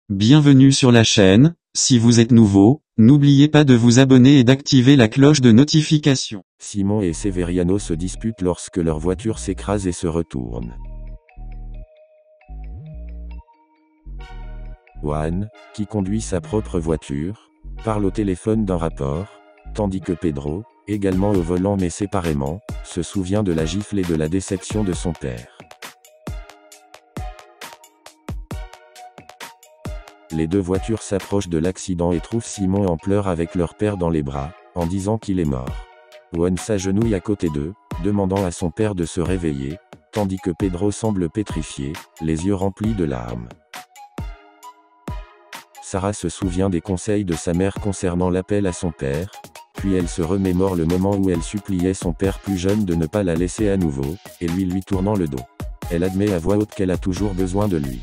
Bienvenue sur la chaîne. Si vous êtes nouveau, n'oubliez pas de vous abonner et d'activer la cloche de notification. Simon et Severiano se disputent lorsque leur voiture s'écrase et se retourne. Juan, qui conduit sa propre voiture, parle au téléphone d'un rapport, tandis que Pedro, également au volant mais séparément, se souvient de la gifle et de la déception de son père. Les deux voitures s'approchent de l'accident et trouvent Simon en pleurs avec leur père dans les bras, en disant qu'il est mort. Juan s'agenouille à côté d'eux, demandant à son père de se réveiller, tandis que Pedro semble pétrifié, les yeux remplis de larmes. Sarah se souvient des conseils de sa mère concernant l'appel à son père, puis elle se remémore le moment où elle suppliait son père plus jeune de ne pas la laisser à nouveau, et lui tournant le dos. Elle admet à voix haute qu'elle a toujours besoin de lui.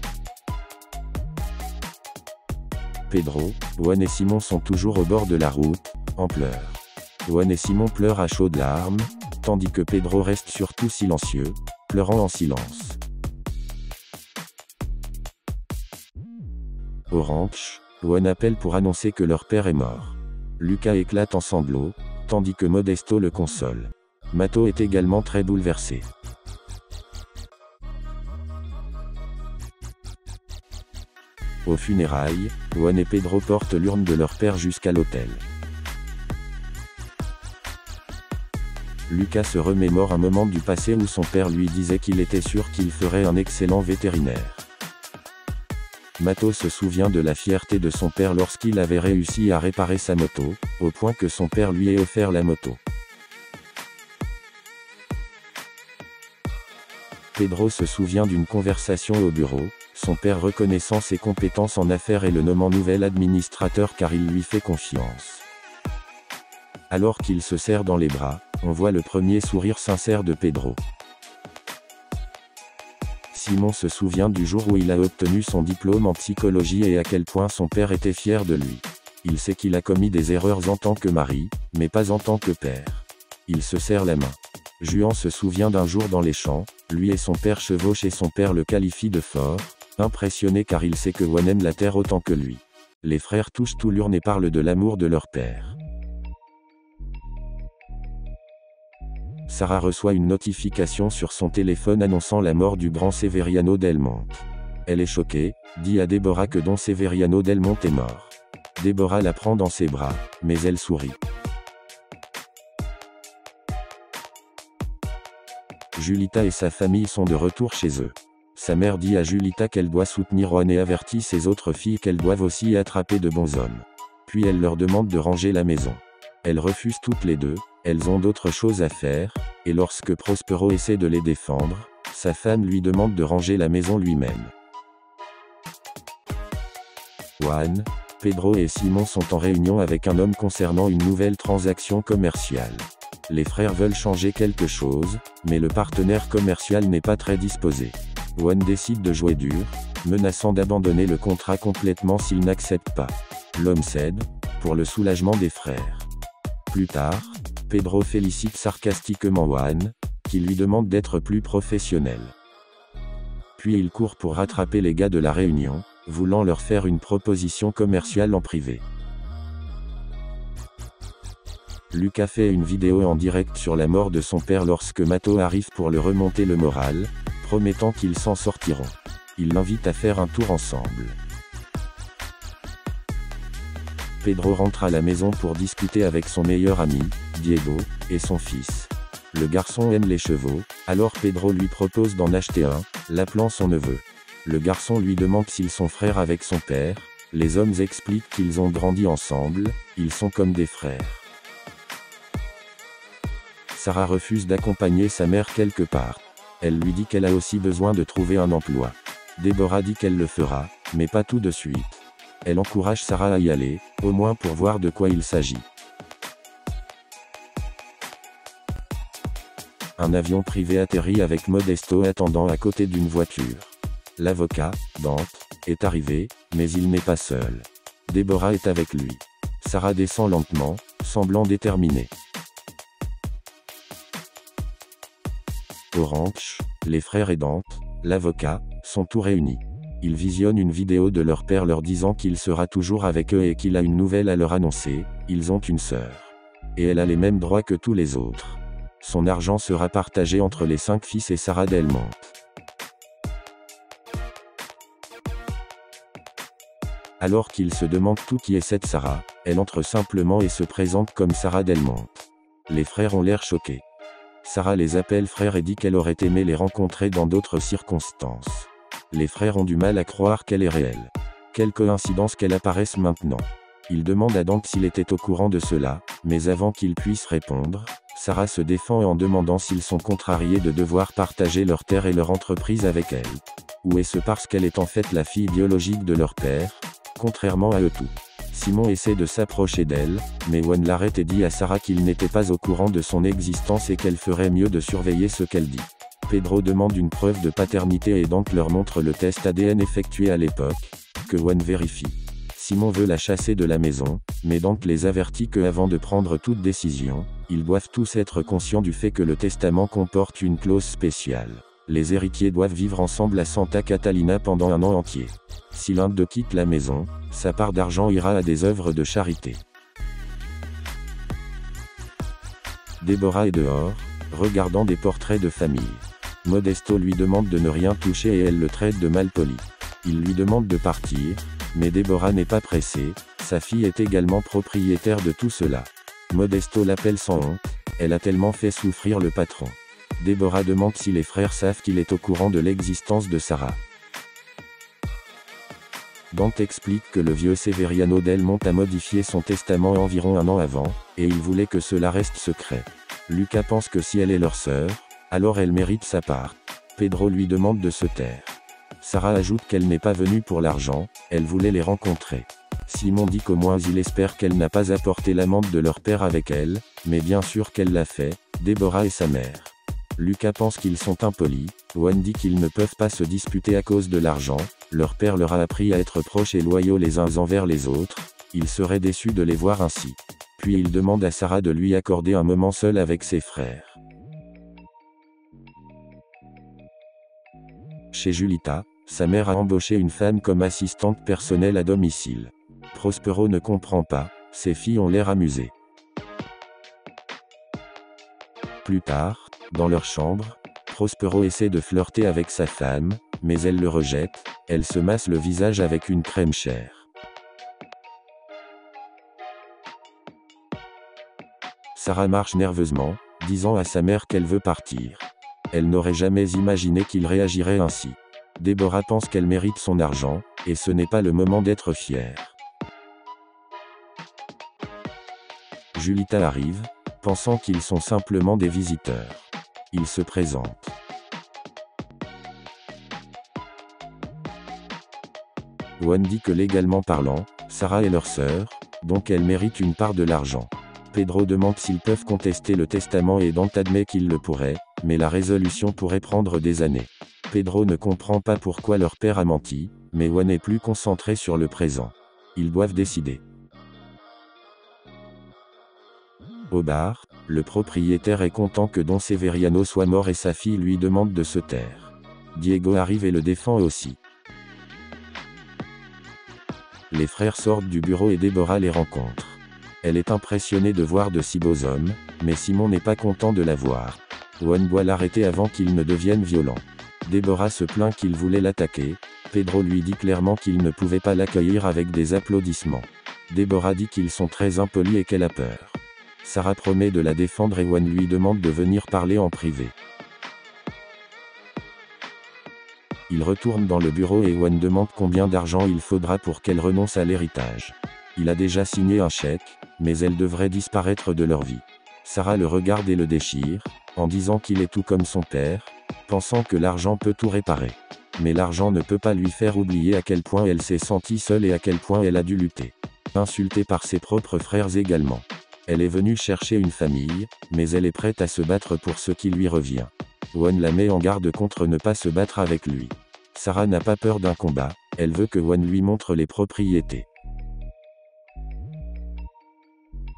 Pedro, Juan et Simon sont toujours au bord de la route, en pleurs. Juan et Simon pleurent à chaudes larmes, tandis que Pedro reste surtout silencieux, pleurant en silence. Au ranch, Juan appelle pour annoncer que leur père est mort. Lucas éclate en sanglots, tandis que Modesto le console. Mato est également très bouleversé. Aux funérailles, Juan et Pedro portent l'urne de leur père jusqu'à l'autel. Lucas se remémore un moment du passé où son père lui disait qu'il était sûr qu'il ferait un excellent vétérinaire. Mato se souvient de la fierté de son père lorsqu'il avait réussi à réparer sa moto, au point que son père lui ait offert la moto. Pedro se souvient d'une conversation au bureau, son père reconnaissant ses compétences en affaires et le nommant nouvel administrateur car il lui fait confiance. Alors qu'il se serre dans les bras, on voit le premier sourire sincère de Pedro. Simon se souvient du jour où il a obtenu son diplôme en psychologie et à quel point son père était fier de lui. Il sait qu'il a commis des erreurs en tant que mari, mais pas en tant que père. Il se serre la main. Juan se souvient d'un jour dans les champs, lui et son père chevauchent et son père le qualifie de fort, impressionné car il sait que Juan aime la terre autant que lui. Les frères touchent tout l'urne et parlent de l'amour de leur père. Sarah reçoit une notification sur son téléphone annonçant la mort du grand Severiano Del Monte. Elle est choquée, dit à Deborah que Don Severiano Del Monte est mort. Deborah la prend dans ses bras, mais elle sourit. Julita et sa famille sont de retour chez eux. Sa mère dit à Julita qu'elle doit soutenir Juan et avertit ses autres filles qu'elles doivent aussi attraper de bons hommes. Puis elle leur demande de ranger la maison. Elles refusent toutes les deux, elles ont d'autres choses à faire, et lorsque Prospero essaie de les défendre, sa femme lui demande de ranger la maison lui-même. Juan, Pedro et Simon sont en réunion avec un homme concernant une nouvelle transaction commerciale. Les frères veulent changer quelque chose, mais le partenaire commercial n'est pas très disposé. Juan décide de jouer dur, menaçant d'abandonner le contrat complètement s'il n'accepte pas. L'homme cède, pour le soulagement des frères. Plus tard, Pedro félicite sarcastiquement Juan, qui lui demande d'être plus professionnel. Puis il court pour rattraper les gars de la réunion, voulant leur faire une proposition commerciale en privé. Lucas fait une vidéo en direct sur la mort de son père lorsque Mato arrive pour le remonter le moral, promettant qu'ils s'en sortiront. Il l'invite à faire un tour ensemble. Pedro rentre à la maison pour discuter avec son meilleur ami, Diego, et son fils. Le garçon aime les chevaux, alors Pedro lui propose d'en acheter un, l'appelant son neveu. Le garçon lui demande s'ils sont frères avec son père, les hommes expliquent qu'ils ont grandi ensemble, ils sont comme des frères. Sarah refuse d'accompagner sa mère quelque part. Elle lui dit qu'elle a aussi besoin de trouver un emploi. Deborah dit qu'elle le fera, mais pas tout de suite. Elle encourage Sarah à y aller, au moins pour voir de quoi il s'agit. Un avion privé atterrit avec Modesto attendant à côté d'une voiture. L'avocat, Dante, est arrivé, mais il n'est pas seul. Deborah est avec lui. Sarah descend lentement, semblant déterminée. Au ranch, les frères et Dante, l'avocat, sont tous réunis. Ils visionnent une vidéo de leur père leur disant qu'il sera toujours avec eux et qu'il a une nouvelle à leur annoncer, ils ont une sœur. Et elle a les mêmes droits que tous les autres. Son argent sera partagé entre les 5 fils et Sarah Delmonte. Alors qu'ils se demandent tout qui est cette Sarah, elle entre simplement et se présente comme Sarah Delmonte. Les frères ont l'air choqués. Sarah les appelle frères et dit qu'elle aurait aimé les rencontrer dans d'autres circonstances. Les frères ont du mal à croire qu'elle est réelle. Quelle coïncidence qu'elle apparaisse maintenant. Ils demandent à Dante s'il était au courant de cela, mais avant qu'il puisse répondre, Sarah se défend en demandant s'ils sont contrariés de devoir partager leur terre et leur entreprise avec elle. Ou est-ce parce qu'elle est en fait la fille biologique de leur père, contrairement à eux tous. Simon essaie de s'approcher d'elle, mais One l'arrête et dit à Sarah qu'il n'était pas au courant de son existence et qu'elle ferait mieux de surveiller ce qu'elle dit. Pedro demande une preuve de paternité et Dante leur montre le test ADN effectué à l'époque, que One vérifie. Simon veut la chasser de la maison, mais Dante les avertit que avant de prendre toute décision, ils doivent tous être conscients du fait que le testament comporte une clause spéciale. Les héritiers doivent vivre ensemble à Santa Catalina pendant un an entier. Si l'un d'eux quitte la maison, sa part d'argent ira à des œuvres de charité. Deborah est dehors, regardant des portraits de famille. Modesto lui demande de ne rien toucher et elle le traite de malpoli. Il lui demande de partir, mais Deborah n'est pas pressée, sa fille est également propriétaire de tout cela. Modesto l'appelle sans honte, elle a tellement fait souffrir le patron. Deborah demande si les frères savent qu'il est au courant de l'existence de Sarah. Dante explique que le vieux Severiano Delmonte a modifié son testament environ un an avant, et il voulait que cela reste secret. Lucas pense que si elle est leur sœur, alors elle mérite sa part. Pedro lui demande de se taire. Sarah ajoute qu'elle n'est pas venue pour l'argent, elle voulait les rencontrer. Simon dit qu'au moins il espère qu'elle n'a pas apporté l'amante de leur père avec elle, mais bien sûr qu'elle l'a fait, Deborah et sa mère. Lucas pense qu'ils sont impolis, One dit qu'ils ne peuvent pas se disputer à cause de l'argent, leur père leur a appris à être proches et loyaux les uns envers les autres, il serait déçu de les voir ainsi. Puis il demande à Sarah de lui accorder un moment seul avec ses frères. Chez Julita, sa mère a embauché une femme comme assistante personnelle à domicile. Prospero ne comprend pas, ses filles ont l'air amusées. Plus tard, dans leur chambre, Prospero essaie de flirter avec sa femme, mais elle le rejette, elle se masse le visage avec une crème chère. Sarah marche nerveusement, disant à sa mère qu'elle veut partir. Elle n'aurait jamais imaginé qu'il réagirait ainsi. Deborah pense qu'elle mérite son argent, et ce n'est pas le moment d'être fière. Julita arrive, pensant qu'ils sont simplement des visiteurs. Ils se présentent. One dit que légalement parlant, Sarah est leur sœur, donc elle mérite une part de l'argent. Pedro demande s'ils peuvent contester le testament et Dante admet qu'il le pourrait, mais la résolution pourrait prendre des années. Pedro ne comprend pas pourquoi leur père a menti, mais One est plus concentré sur le présent. Ils doivent décider. Au bar, le propriétaire est content que Don Severiano soit mort et sa fille lui demande de se taire. Diego arrive et le défend aussi. Les frères sortent du bureau et Deborah les rencontre. Elle est impressionnée de voir de si beaux hommes, mais Simon n'est pas content de la voir. One doit l'arrêter avant qu'il ne devienne violent. Deborah se plaint qu'il voulait l'attaquer, Pedro lui dit clairement qu'il ne pouvait pas l'accueillir avec des applaudissements. Deborah dit qu'ils sont très impolis et qu'elle a peur. Sarah promet de la défendre et One lui demande de venir parler en privé. Il retourne dans le bureau et One demande combien d'argent il faudra pour qu'elle renonce à l'héritage. Il a déjà signé un chèque, mais elle devrait disparaître de leur vie. Sarah le regarde et le déchire, en disant qu'il est tout comme son père, pensant que l'argent peut tout réparer. Mais l'argent ne peut pas lui faire oublier à quel point elle s'est sentie seule et à quel point elle a dû lutter. Insultée par ses propres frères également. Elle est venue chercher une famille, mais elle est prête à se battre pour ce qui lui revient. One la met en garde contre ne pas se battre avec lui. Sarah n'a pas peur d'un combat, elle veut que One lui montre les propriétés.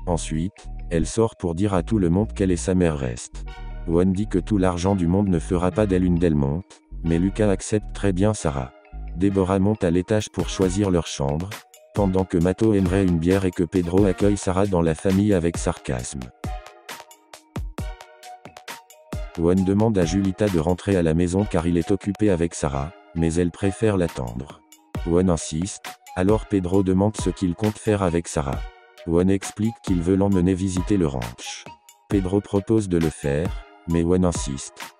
Ensuite, elle sort pour dire à tout le monde qu'elle et sa mère restent. One dit que tout l'argent du monde ne fera pas d'elle une Delmonte, mais Lucas accepte très bien Sarah. Deborah monte à l'étage pour choisir leur chambre, pendant que Mato aimerait une bière et que Pedro accueille Sarah dans la famille avec sarcasme. Juan demande à Julita de rentrer à la maison car il est occupé avec Sarah, mais elle préfère l'attendre. Juan insiste, alors Pedro demande ce qu'il compte faire avec Sarah. Juan explique qu'il veut l'emmener visiter le ranch. Pedro propose de le faire, mais Juan insiste.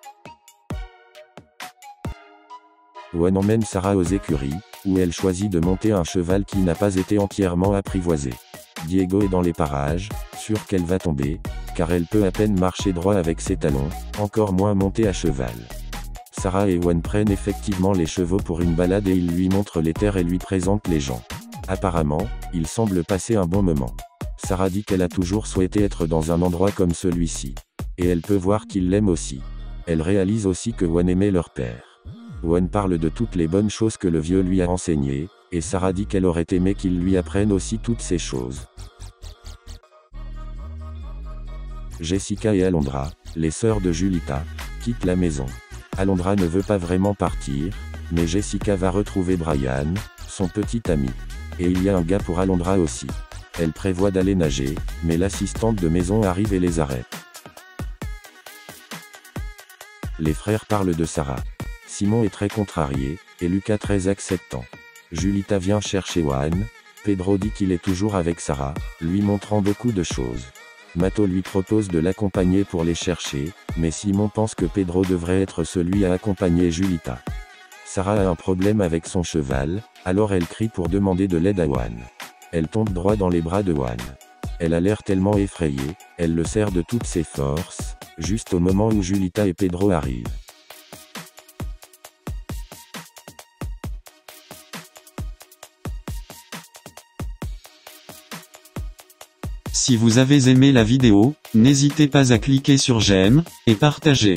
Juan emmène Sarah aux écuries, où elle choisit de monter un cheval qui n'a pas été entièrement apprivoisé. Diego est dans les parages, sûr qu'elle va tomber, car elle peut à peine marcher droit avec ses talons, encore moins monter à cheval. Sarah et Juan prennent effectivement les chevaux pour une balade et ils lui montrent les terres et lui présentent les gens. Apparemment, ils semblent passer un bon moment. Sarah dit qu'elle a toujours souhaité être dans un endroit comme celui-ci. Et elle peut voir qu'il l'aime aussi. Elle réalise aussi que Juan aimait leur père. Juan parle de toutes les bonnes choses que le vieux lui a enseignées, et Sarah dit qu'elle aurait aimé qu'il lui apprenne aussi toutes ces choses. Jessica et Alondra, les sœurs de Julita, quittent la maison. Alondra ne veut pas vraiment partir, mais Jessica va retrouver Brian, son petit ami. Et il y a un gars pour Alondra aussi. Elle prévoit d'aller nager, mais l'assistante de maison arrive et les arrête. Les frères parlent de Sarah. Simon est très contrarié, et Lucas très acceptant. Julita vient chercher Juan, Pedro dit qu'il est toujours avec Sarah, lui montrant beaucoup de choses. Mato lui propose de l'accompagner pour les chercher, mais Simon pense que Pedro devrait être celui à accompagner Julita. Sarah a un problème avec son cheval, alors elle crie pour demander de l'aide à Juan. Elle tombe droit dans les bras de Juan. Elle a l'air tellement effrayée, elle le serre de toutes ses forces, juste au moment où Julita et Pedro arrivent. Si vous avez aimé la vidéo, n'hésitez pas à cliquer sur j'aime, et partager.